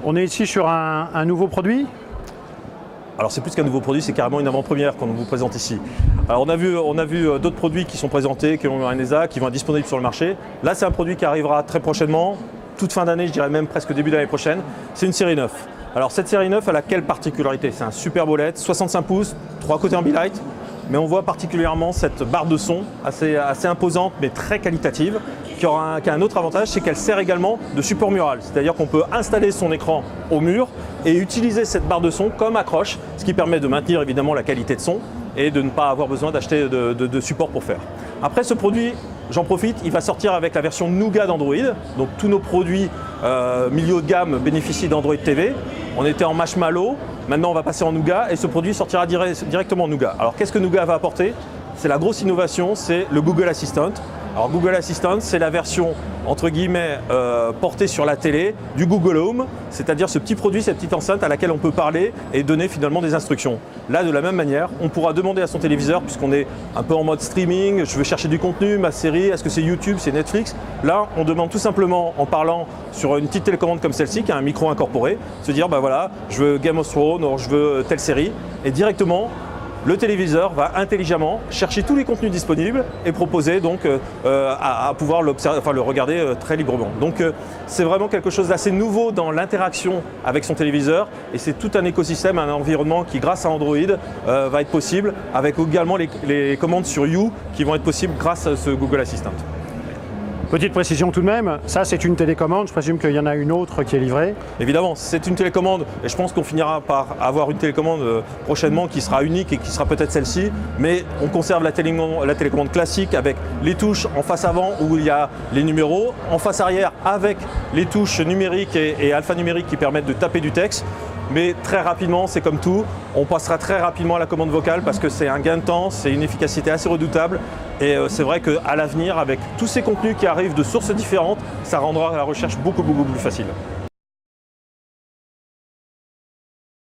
On est ici sur un nouveau produit. Alors c'est plus qu'un nouveau produit, c'est carrément une avant-première qu'on vous présente ici. Alors on a vu d'autres produits qui sont présentés, qui ont eu un ESA, qui vont être disponibles sur le marché. Là c'est un produit qui arrivera très prochainement, toute fin d'année, je dirais même presque début d'année prochaine. C'est une série 9. Alors cette série 9, elle a quelle particularité? C'est un super OLED, 65 pouces, 3 côtés Ambilight. Mais on voit particulièrement cette barre de son assez imposante mais très qualitative qui a un autre avantage, c'est qu'elle sert également de support mural. C'est-à-dire qu'on peut installer son écran au mur et utiliser cette barre de son comme accroche, ce qui permet de maintenir évidemment la qualité de son et de ne pas avoir besoin d'acheter de support pour faire. Après ce produit, j'en profite, il va sortir avec la version Nougat d'Android. Donc tous nos produits milieu de gamme bénéficient d'Android TV. On était en Marshmallow, maintenant on va passer en Nougat et ce produit sortira directement en Nougat. Alors qu'est-ce que Nougat va apporter? C'est la grosse innovation, c'est le Google Assistant. Alors Google Assistant, c'est la version entre guillemets portée sur la télé du Google Home, c'est-à-dire ce petit produit, cette petite enceinte à laquelle on peut parler et donner finalement des instructions. Là, de la même manière, on pourra demander à son téléviseur, puisqu'on est un peu en mode streaming, je veux chercher du contenu, ma série, est-ce que c'est YouTube, c'est Netflix? Là, on demande tout simplement, en parlant sur une petite télécommande comme celle-ci, qui a un micro incorporé, se dire, bah voilà, je veux Game of Thrones, ou je veux telle série, et directement, le téléviseur va intelligemment chercher tous les contenus disponibles et proposer donc à pouvoir le regarder très librement. Donc c'est vraiment quelque chose d'assez nouveau dans l'interaction avec son téléviseur et c'est tout un écosystème, un environnement qui grâce à Android va être possible avec également les commandes sur You qui vont être possibles grâce à ce Google Assistant. Petite précision tout de même, ça c'est une télécommande, je présume qu'il y en a une autre qui est livrée. Évidemment, c'est une télécommande et je pense qu'on finira par avoir une télécommande prochainement qui sera unique et qui sera peut-être celle-ci, mais on conserve la télécommande classique avec les touches en face avant où il y a les numéros, en face arrière avec les touches numériques et alphanumériques qui permettent de taper du texte. Mais très rapidement, c'est comme tout, on passera très rapidement à la commande vocale parce que c'est un gain de temps, c'est une efficacité assez redoutable et c'est vrai qu'à l'avenir, avec tous ces contenus qui arrivent de sources différentes, ça rendra la recherche beaucoup plus facile.